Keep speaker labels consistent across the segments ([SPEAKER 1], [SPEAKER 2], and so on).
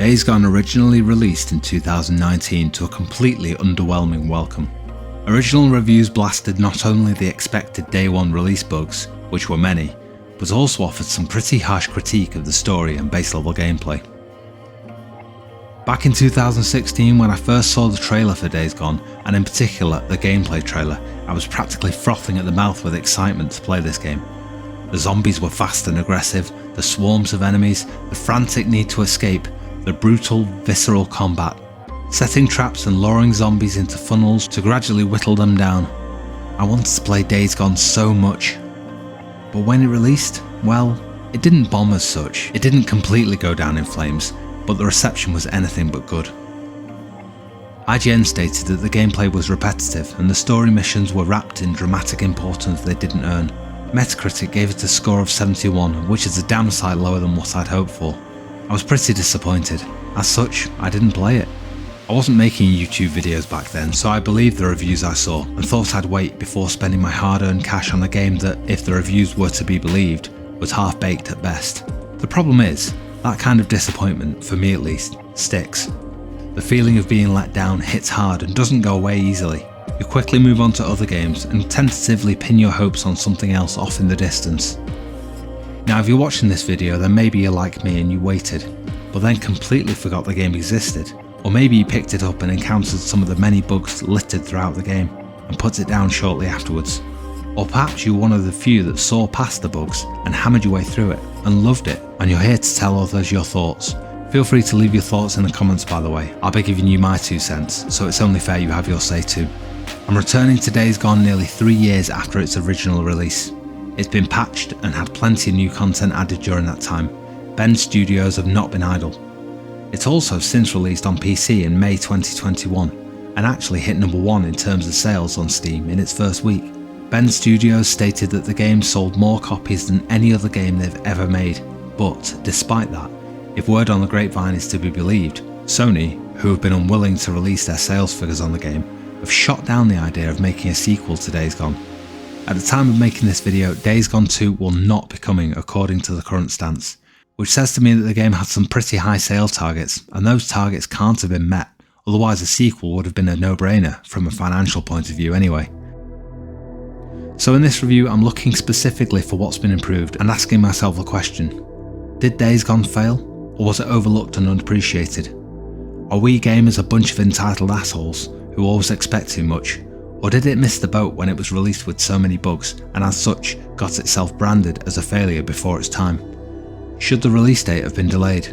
[SPEAKER 1] Days Gone originally released in 2019 to a completely underwhelming welcome. Original reviews blasted not only the expected day one release bugs, which were many, but also offered some pretty harsh critique of the story and base level gameplay. Back in 2016, when I first saw the trailer for Days Gone, and in particular the gameplay trailer, I was practically frothing at the mouth with excitement to play this game. The zombies were fast and aggressive, the swarms of enemies, the frantic need to escape, the brutal, visceral combat, setting traps and luring zombies into funnels to gradually whittle them down. I wanted to play Days Gone so much. But when it released, well, it didn't bomb as such. It didn't completely go down in flames, but the reception was anything but good. IGN stated that the gameplay was repetitive and the story missions were wrapped in dramatic importance they didn't earn. Metacritic gave it a score of 71, which is a damn sight lower than what I'd hoped for. I was pretty disappointed. As such, I didn't play it. I wasn't making YouTube videos back then, so I believed the reviews I saw and thought I'd wait before spending my hard-earned cash on a game that, if the reviews were to be believed, was half-baked at best. The problem is, that kind of disappointment, for me at least, sticks. The feeling of being let down hits hard and doesn't go away easily. You quickly move on to other games and tentatively pin your hopes on something else off in the distance. Now if you're watching this video, then maybe you're like me and you waited, but then completely forgot the game existed. Or maybe you picked it up and encountered some of the many bugs littered throughout the game and put it down shortly afterwards. Or perhaps you were one of the few that saw past the bugs and hammered your way through it and loved it, and you're here to tell others your thoughts. Feel free to leave your thoughts in the comments, by the way. I'll be giving you my 2 cents, so it's only fair you have your say too. I'm returning to Days Gone nearly 3 years after its original release. It's been patched and had plenty of new content added during that time. Bend Studios have not been idle. It's also since released on PC in May 2021 and actually hit number 1 in terms of sales on Steam in its first week. Bend Studios stated that the game sold more copies than any other game they've ever made, but despite that, if word on the grapevine is to be believed, Sony, who have been unwilling to release their sales figures on the game, have shot down the idea of making a sequel to Days Gone. At the time of making this video, Days Gone 2 will not be coming according to the current stance, which says to me that the game had some pretty high sales targets, and those targets can't have been met, otherwise a sequel would have been a no-brainer from a financial point of view anyway. So in this review, I'm looking specifically for what's been improved and asking myself the question: did Days Gone fail, or was it overlooked and unappreciated? Are we gamers a bunch of entitled assholes who always expect too much, or did it miss the boat when it was released with so many bugs and as such got itself branded as a failure before its time? Should the release date have been delayed?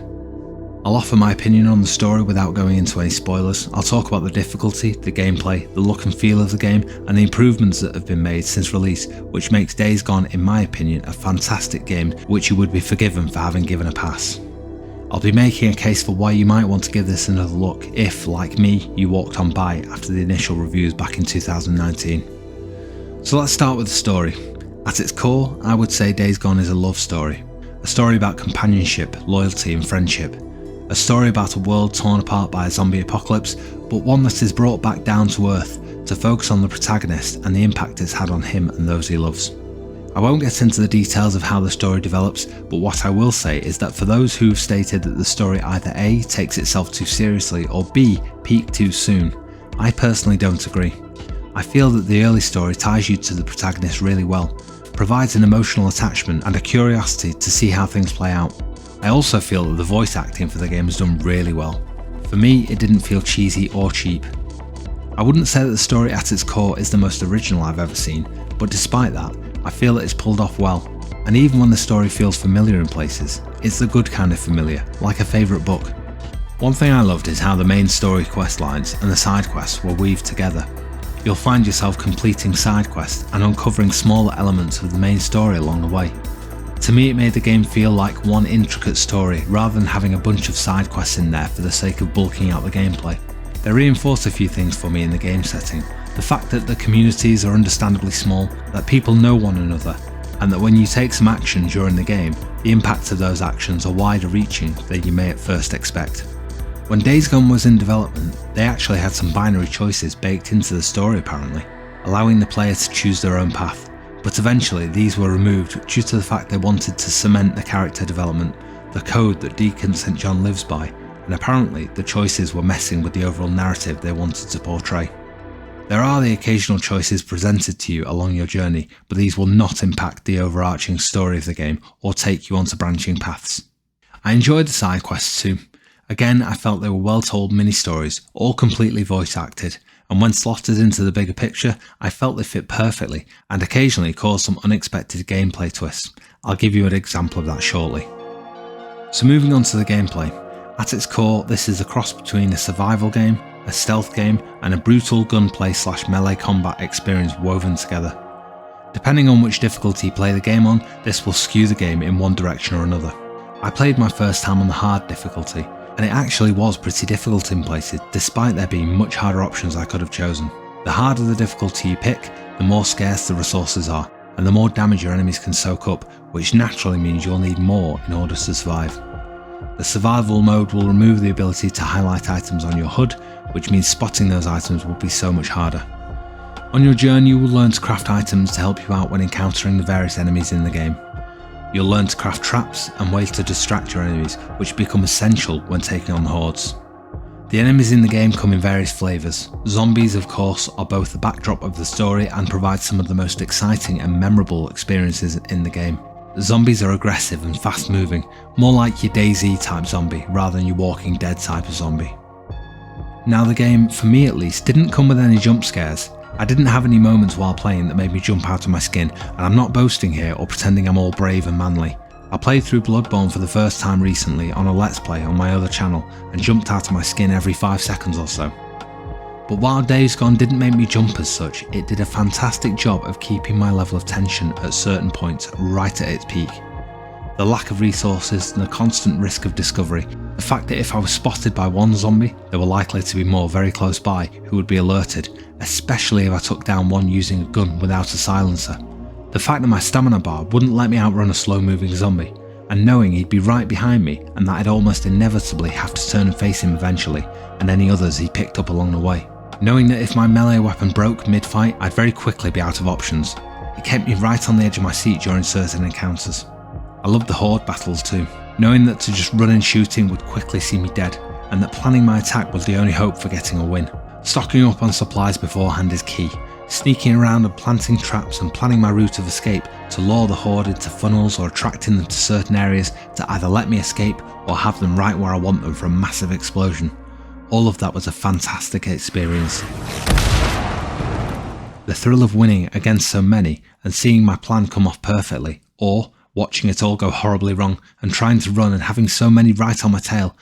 [SPEAKER 1] I'll offer my opinion on the story without going into any spoilers. I'll talk about the difficulty, the gameplay, the look and feel of the game, and the improvements that have been made since release, which makes Days Gone, in my opinion, a fantastic game which you would be forgiven for having given a pass. I'll be making a case for why you might want to give this another look if, like me, you walked on by after the initial reviews back in 2019. So let's start with the story. At its core, I would say Days Gone is a love story. A story about companionship, loyalty and friendship. A story about a world torn apart by a zombie apocalypse, but one that is brought back down to earth to focus on the protagonist and the impact it's had on him and those he loves. I won't get into the details of how the story develops, but what I will say is that for those who've stated that the story either A, takes itself too seriously, or B, peaked too soon, I personally don't agree. I feel that the early story ties you to the protagonist really well, provides an emotional attachment and a curiosity to see how things play out. I also feel that the voice acting for the game is done really well. For me, it didn't feel cheesy or cheap. I wouldn't say that the story at its core is the most original I've ever seen, but despite that, I feel that it's pulled off well, and even when the story feels familiar in places, it's the good kind of familiar, like a favourite book. One thing I loved is how the main story quest lines and the side quests were weaved together. You'll find yourself completing side quests and uncovering smaller elements of the main story along the way. To me, it made the game feel like one intricate story rather than having a bunch of side quests in there for the sake of bulking out the gameplay. They reinforced a few things for me in the game setting. The fact that the communities are understandably small, that people know one another, and that when you take some action during the game, the impacts of those actions are wider reaching than you may at first expect. When Days Gone was in development, they actually had some binary choices baked into the story apparently, allowing the player to choose their own path, but eventually these were removed due to the fact they wanted to cement the character development, the code that Deacon St. John lives by, and apparently the choices were messing with the overall narrative they wanted to portray. There are the occasional choices presented to you along your journey, but these will not impact the overarching story of the game or take you onto branching paths. I enjoyed the side quests too. Again, I felt they were well told mini stories, all completely voice acted, and when slotted into the bigger picture, I felt they fit perfectly and occasionally caused some unexpected gameplay twists. I'll give you an example of that shortly. So moving on to the gameplay. At its core, this is a cross between a survival game, a stealth game, and a brutal gunplay / melee combat experience woven together. Depending on which difficulty you play the game on, this will skew the game in one direction or another. I played my first time on the hard difficulty, and it actually was pretty difficult in places, despite there being much harder options I could have chosen. The harder the difficulty you pick, the more scarce the resources are, and the more damage your enemies can soak up, which naturally means you'll need more in order to survive. The survival mode will remove the ability to highlight items on your HUD, which means spotting those items will be so much harder. On your journey, you will learn to craft items to help you out when encountering the various enemies in the game. You'll learn to craft traps and ways to distract your enemies, which become essential when taking on hordes. The enemies in the game come in various flavours. Zombies, of course, are both the backdrop of the story and provide some of the most exciting and memorable experiences in the game. Zombies are aggressive and fast moving, more like your DayZ type zombie rather than your Walking Dead type of zombie. Now the game, for me at least, didn't come with any jump scares. I didn't have any moments while playing that made me jump out of my skin, and I'm not boasting here or pretending I'm all brave and manly. I played through Bloodborne for the first time recently on a Let's Play on my other channel and jumped out of my skin every 5 seconds or so. But while Days Gone didn't make me jump as such, it did a fantastic job of keeping my level of tension at certain points right at its peak. The lack of resources and the constant risk of discovery, the fact that if I was spotted by one zombie, there were likely to be more very close by who would be alerted, especially if I took down one using a gun without a silencer. The fact that my stamina bar wouldn't let me outrun a slow moving zombie, and knowing he'd be right behind me and that I'd almost inevitably have to turn and face him eventually, and any others he picked up along the way. Knowing that if my melee weapon broke mid-fight, I'd very quickly be out of options. It kept me right on the edge of my seat during certain encounters. I loved the horde battles too, knowing that to just run and shooting would quickly see me dead, and that planning my attack was the only hope for getting a win. Stocking up on supplies beforehand is key, sneaking around and planting traps and planning my route of escape to lure the horde into funnels or attracting them to certain areas to either let me escape or have them right where I want them for a massive explosion. All of that was a fantastic experience. The thrill of winning against so many and seeing my plan come off perfectly, or watching it all go horribly wrong and trying to run and having so many right on my tail.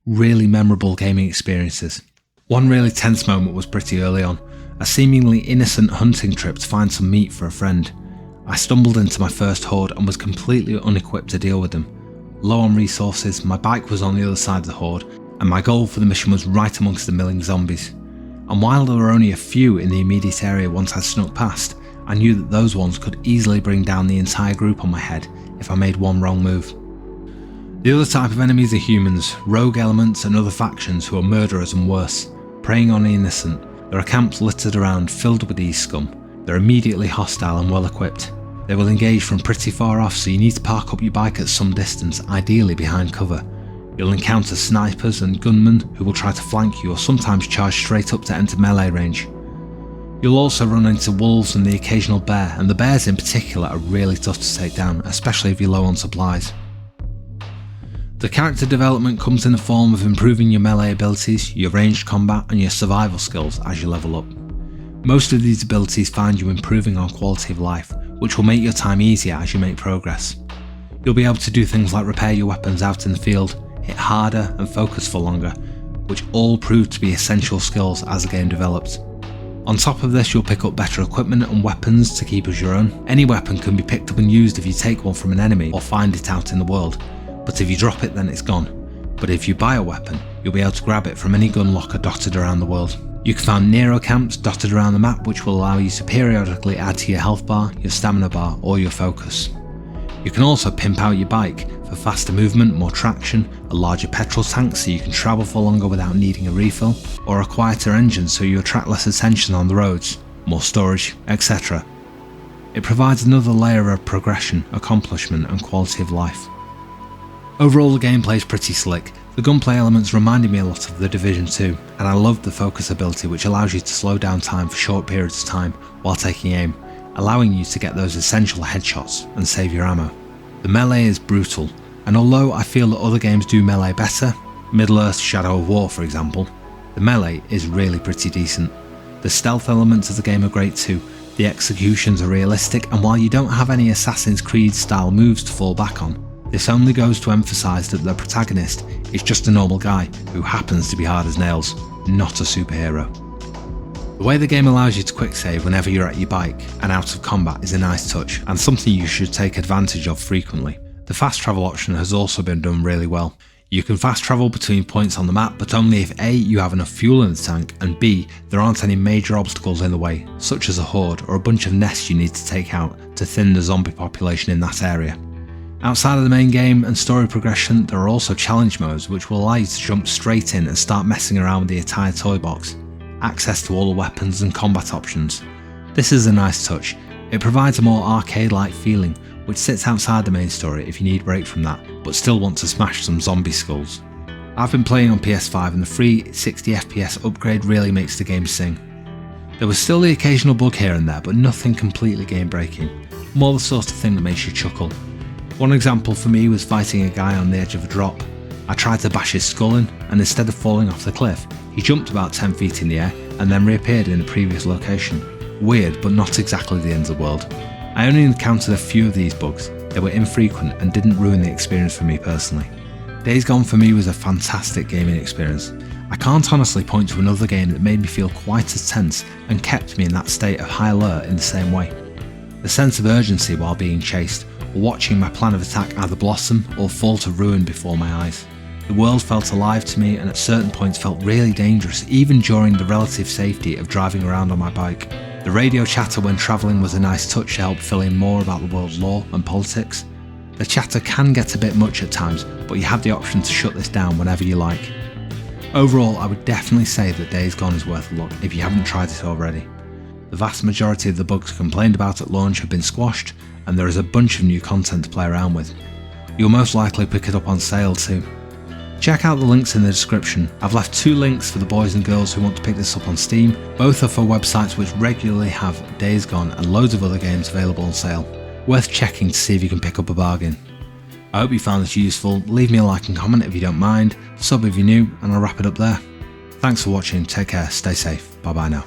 [SPEAKER 1] Really memorable gaming experiences. One really tense moment was pretty early on, a seemingly innocent hunting trip to find some meat for a friend. I stumbled into my first horde and was completely unequipped to deal with them. Low on resources, my bike was on the other side of the horde, and my goal for the mission was right amongst the milling zombies. And while there were only a few in the immediate area once I'd snuck past, I knew that those ones could easily bring down the entire group on my head if I made one wrong move. The other type of enemies are humans, rogue elements and other factions who are murderers and worse, preying on the innocent. There are camps littered around filled with these scum. They're immediately hostile and well equipped. They will engage from pretty far off, so you need to park up your bike at some distance, ideally behind cover. You'll encounter snipers and gunmen who will try to flank you or sometimes charge straight up to enter melee range. You'll also run into wolves and the occasional bear, and the bears in particular are really tough to take down, especially if you're low on supplies. The character development comes in the form of improving your melee abilities, your ranged combat and your survival skills as you level up. Most of these abilities find you improving on quality of life, which will make your time easier as you make progress. You'll be able to do things like repair your weapons out in the field, hit harder and focus for longer, which all proved to be essential skills as the game developed. On top of this, you'll pick up better equipment and weapons to keep as your own. Any weapon can be picked up and used if you take one from an enemy or find it out in the world, but if you drop it then it's gone. But if you buy a weapon, you'll be able to grab it from any gun locker dotted around the world. You can find Nero camps dotted around the map which will allow you to periodically add to your health bar, your stamina bar or your focus. You can also pimp out your bike for faster movement, more traction, a larger petrol tank so you can travel for longer without needing a refill, or a quieter engine so you attract less attention on the roads, more storage, etc. It provides another layer of progression, accomplishment and quality of life. Overall the gameplay is pretty slick, The gunplay elements reminded me a lot of The Division 2, and I loved the focus ability, which allows you to slow down time for short periods of time while taking aim, allowing you to get those essential headshots and save your ammo. The melee is brutal, and although I feel that other games do melee better, Middle-earth Shadow of War for example, the melee is really pretty decent. The stealth elements of the game are great too, the executions are realistic, and while you don't have any Assassin's Creed style moves to fall back on, this only goes to emphasise that the protagonist is just a normal guy who happens to be hard as nails, not a superhero. The way the game allows you to quick save whenever you're at your bike and out of combat is a nice touch, and something you should take advantage of frequently. The fast travel option has also been done really well. You can fast travel between points on the map, but only if A, you have enough fuel in the tank, and B, there aren't any major obstacles in the way, such as a horde or a bunch of nests you need to take out to thin the zombie population in that area. Outside of the main game and story progression, there are also challenge modes which will allow you to jump straight in and start messing around with the entire toy box, access to all the weapons and combat options. This is a nice touch. It provides a more arcade-like feeling, which sits outside the main story if you need a break from that, but still want to smash some zombie skulls. I've been playing on PS5 and the free 60 FPS upgrade really makes the game sing. There was still the occasional bug here and there, but nothing completely game breaking, more the sort of thing that makes you chuckle. One example for me was fighting a guy on the edge of a drop. I tried to bash his skull in, and instead of falling off the cliff, he jumped about 10 feet in the air and then reappeared in a previous location. Weird, but not exactly the end of the world. I only encountered a few of these bugs. They were infrequent and didn't ruin the experience for me personally. Days Gone for me was a fantastic gaming experience. I can't honestly point to another game that made me feel quite as tense and kept me in that state of high alert in the same way. The sense of urgency while being chased, or watching my plan of attack either blossom or fall to ruin before my eyes. The world felt alive to me and at certain points felt really dangerous, even during the relative safety of driving around on my bike. The radio chatter when travelling was a nice touch to help fill in more about the world's law and politics. The chatter can get a bit much at times, but you have the option to shut this down whenever you like. Overall, I would definitely say that Days Gone is worth a look if you haven't tried it already. The vast majority of the bugs complained about at launch have been squashed, and there is a bunch of new content to play around with. You'll most likely pick it up on sale too. Check out the links in the description. I've left 2 links for the boys and girls who want to pick this up on Steam. Both are for websites which regularly have Days Gone and loads of other games available on sale. Worth checking to see if you can pick up a bargain. I hope you found this useful. Leave me a like and comment if you don't mind, sub if you're new, and I'll wrap it up there. Thanks for watching, take care, stay safe, bye bye now.